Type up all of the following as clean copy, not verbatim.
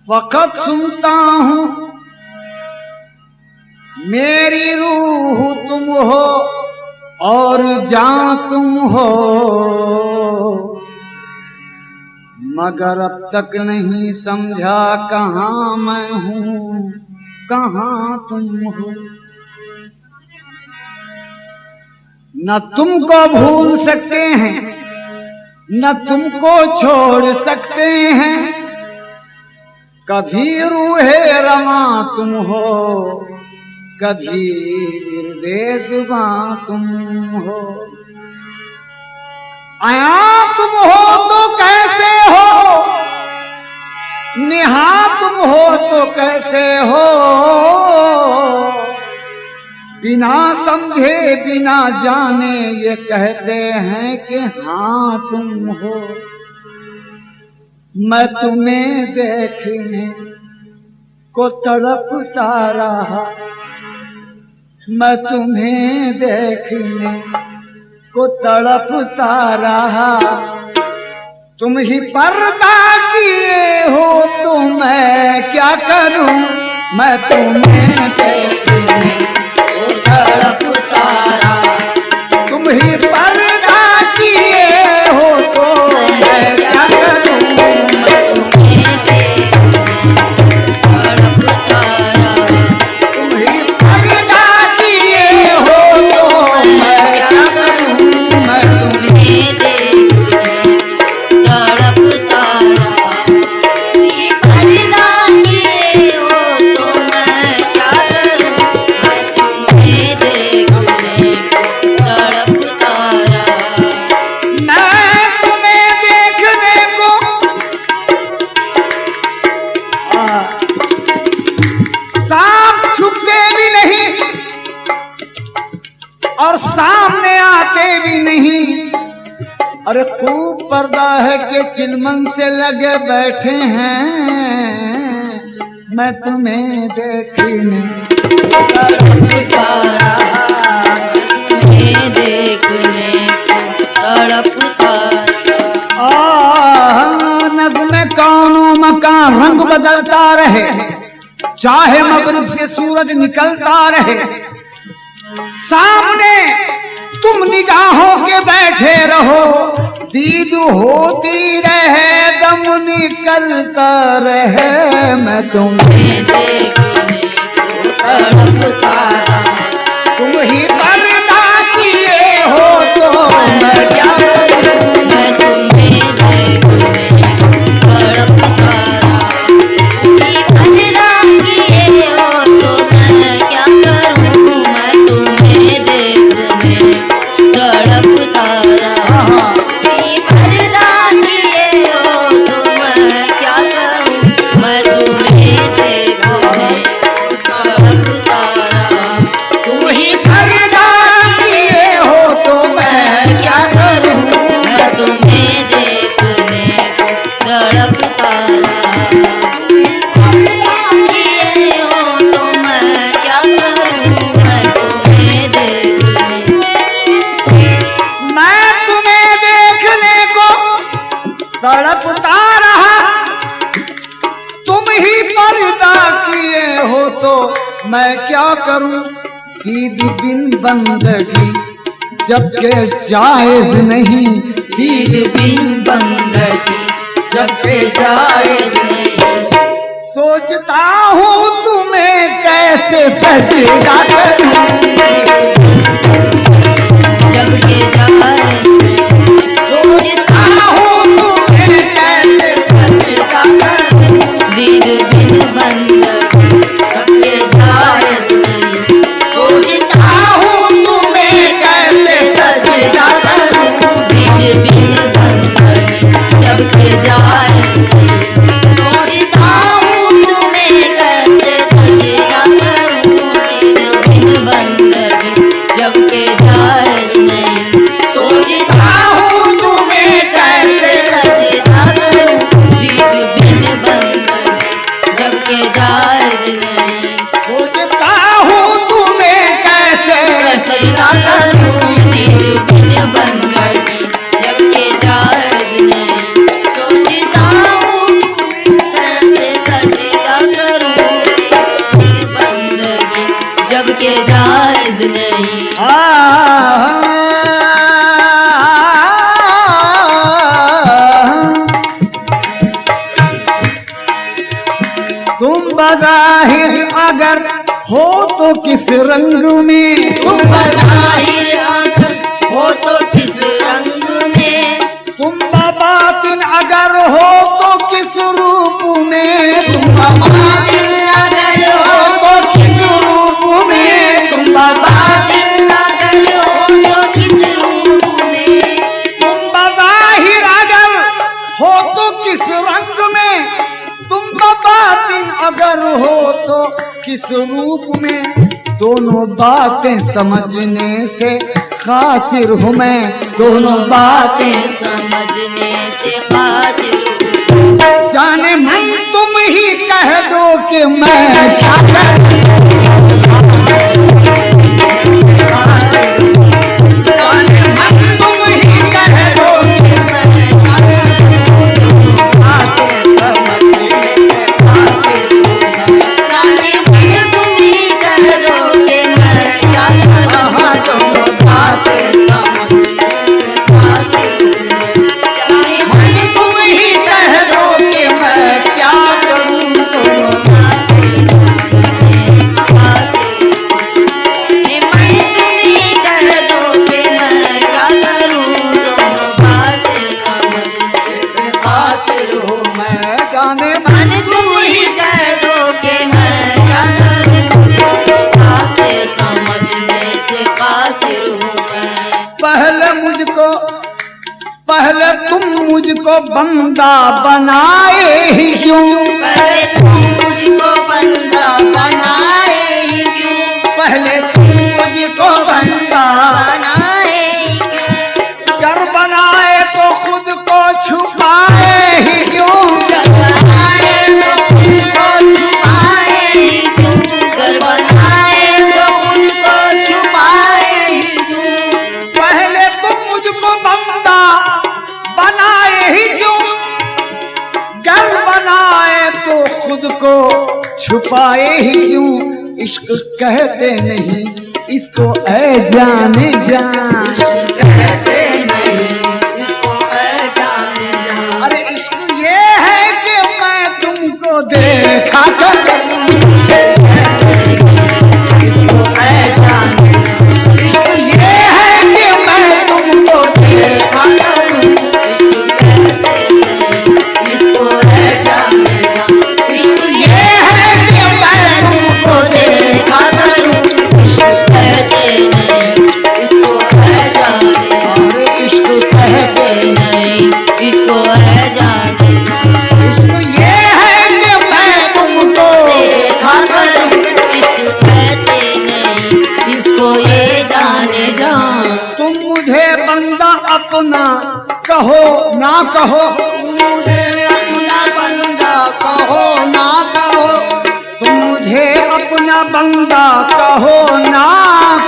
वक़्त सुनता हूँ मेरी रूह तुम हो और जान तुम हो, मगर अब तक नहीं समझा कहाँ मैं हूँ कहाँ तुम हो। न तुमको भूल सकते हैं न तुमको छोड़ सकते हैं, कभी रूहे रमा तुम हो कभी बेजुबां तुम हो। आया तुम हो तो कैसे हो, निहा तुम हो तो कैसे हो, बिना समझे बिना जाने ये कहते हैं कि हाँ तुम हो। मैं तुम्हें देखने को तड़पता रहा, मैं तुम्हें देखने को तड़पता रहा, तुम ही पर्दा किए हो तो मैं क्या करूं, मैं तुम्हें देखने को तड़पता रहा, तुम ही पर्दा किए हो तो मैं क्या करूं, और सामने आते भी नहीं। अरे खूब पर्दा है कि चिलमन से लगे बैठे हैं, मैं तुम्हें देखने तड़पता रहा, तुम्हें देखने तड़पता रहा। नज़्म कौनो मकान रंग बदलता रहे, चाहे मगरिब से सूरज निकलता रहे, सामने तुम निगाहों के बैठे रहो, दीद होती रहे दम निकलता रहे, मैं तुम्हें देखने को तड़पता रहा, तुम ही पर्दा किए हो तो मैं क्या करूं, मैं तुम्हें देखने को तड़पता रहा, तुम ही पर्दा किए हो तो मैं क्या करूं, मैं तुम्हें देखने तड़पता रहा, पर्दा किए हो तो मैं क्या करूं, मैं तुम्हें देखने तड़पता रहा, तुम ही पर्दा किए हो तो मैं क्या करूं, मैं तुम्हें देखने तड़पता रहा, पर्दा किए हो तो मैं क्या करूं, मैं तुम्हें तड़पता रहा, तुम ही पर्दा किए हो तो मैं क्या करूं, ईद बिन बंदगी जबकि जायज नहीं, ईद बिन बंदगी जबकि जायज नहीं, सोचता हूँ तुम्हें कैसे सजदा करूं, जबकि जायज सोचता हूँ दीद बिन बंदगी जबकि जायज नहीं, सोचता हूँ तुम्हें कैसे सजदा करूं, दीद बिन बंदगी जबकि जायज नहीं, सोचता के जायज नहीं। तुम बज़ाहिर अगर हो तो किस रंग में, तुम बज़ाहिर अगर हो तो किस रंग में, तुम बातिन अगर हो तो किस रूप में, तुम बातिन अगर हो तो किस रूप में, तुम बातिन अगर हो तो किस रूप में, तुम बज़ाहिर अगर हो तो किस रंग में, तुम बातिन अगर हो तो किस रूप में, दोनों बातें समझने से कासिर हूँ मैं, दोनों बातें समझने से कासिर हूँ। जाने मन तुम ही कह दो कि मैं क्या करूं, जाने मन तुम ही कह दो कि मैं क्या करूं, बातें समझने से कासिर हूँ मैं, जाने मन तुम ही कह दो कि मैं क्या करूं, दोनों बातें समझने से कासिर हूँ मैं, जाने मन तुम ही कह दो कि मैं क्या करूं, दोनों पहले तुम मुझको बंदा बनाए ही क्यों, पहले तुम मुझको बंदा बनाए ही क्यों, पहले तुम मुझको बंदा बनाए ही क्यों, कर बनाए तो खुद को छुपाए ही क्यों, कर बनाए तो खुद को छुपाए ही क्यों, कर बनाए तो खुद को छुपाए ही क्यों, पहले तुम मुझको बंदा बनाए ही क्यों, घर बनाए तो खुद को छुपाए ही क्यों, इश्क कहते नहीं इसको ऐ जाने जान, कहते नहीं इसको ऐ जाने जान, अरे इश्क ये है कि मैं तुमको देखा करूं, इसको ऐ जाने जान, इश्क ये है कि मैं तुमको देखा करूं, इश्क कहते नहीं इसको ऐ जाने जान, इश्क ये है कि मैं तुमको देखा करूं, इश्क कहते नहीं इसको ऐ जाने जान, अरे इश्क कहते नहीं इसको ऐ जाने जान, इश्क ये है कि मैं तुमको देखा करूं, इश्क कहते नहीं इसको ये जाने जान, तुम मुझे बंदा अपना कहो ना कहो, मुझे अपना बंदा कहो ना कहो, तुम मुझे अपना बंदा कहो ना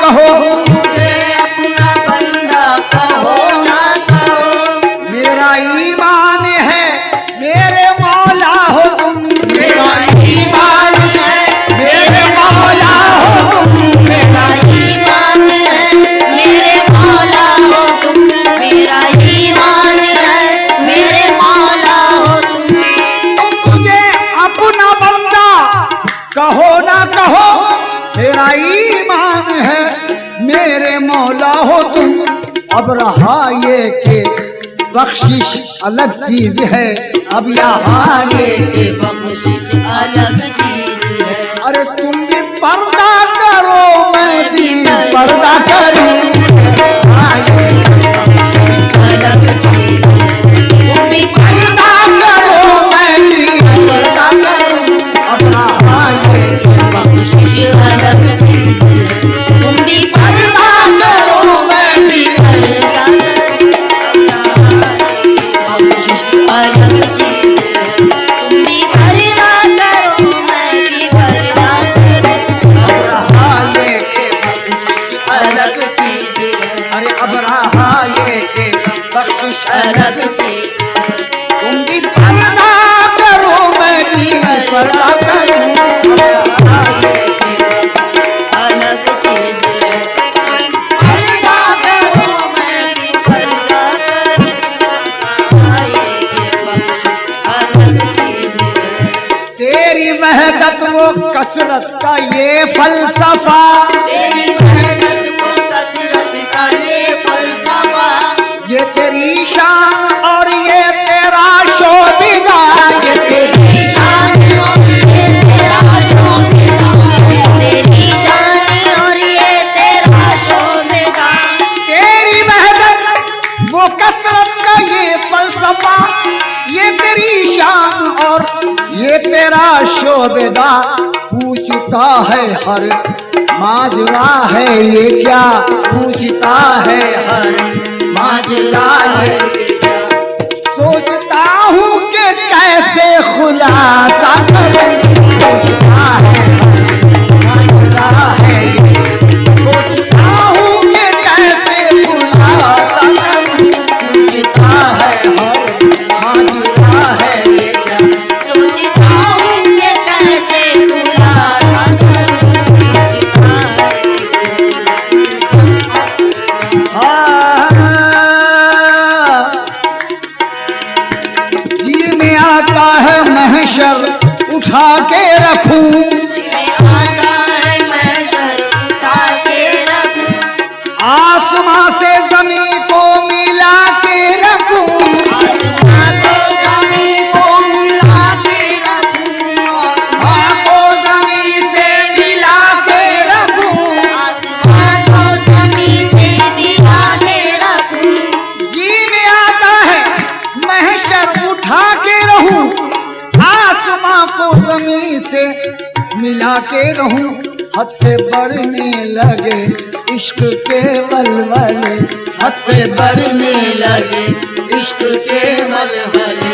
कहो, मुझे अपना बंदा कहो ना कहो, मेरा ईमान है मेरे मौला हो तुम, मेरा ईमान है मेरे मौला हो तुम, मेरा ईमान है मेरे मौला हो तुम, मेरा ईमान है मेरे मौला हो तुम, तुम मुझे अपना बंदा कहो ना कहो, मेरा ईमान है मेरे मौला हो तुम, अब रहा ये कि बख्शिश अलग चीज है, अब यहाँ ये ये बख्शिश अलग चीज है, अरे तुम भी पर्दा करो मैं भी पर्दा करूं, अलग चीज है, तुम भी पर्दा करो मैं भी पर्दा करूं, अब रहा ये बख्शिश अलग चीज है, तुम भी पर्दा करो मैं भी पर्दा करूं, बख्शिश अलग चीज है, तुम भी तेरी मेहनत वो कसरत का ये फलसफा, तेरी मेहनत को कसरत का ये फलसफा, ये तेरी शान और ये तेरा शोभिदा, ये तेरी शान और ये तेरा शोभिदा, तेरी शान और ये तेरा शोभिदा। तेरी मेहनत वो कसरत का ये फलसफा, ये तेरी शान और ये तेरा शोभिदा। पूछता है हर माजरा है ये क्या, पूछता है हर माजरा है ये क्या, सोचता हूँ कि कैसे खुलासा करूं, सोचता है माजरा है ये, सोचता हूँ कि कैसे खुलासा करूं, पूछता है हर माजरा है ये क्या। सोचता हूँ कि कैसे खुलासा करूं, पूछता जी में आता है महशर उठा के रखूं, है आता है मैं सर उठा के रखूं, आसमां से जमीन को मिला के रखूं, आसमां को जमीन को मिला के रखूं, आसमां को जमीन से मिला के रखूं। आसमां को जमीन से मिला के रखूं, जी में आता है महशर उठा के रहूं, आसमां को जमीन से मिला के रहूं। हद से बढ़ने लगे इश्क के वलवले, हद से बढ़ने लगे इश्क के मलहले,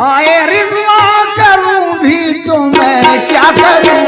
आए रिज़वा करूं भी तो मैं क्या करूं,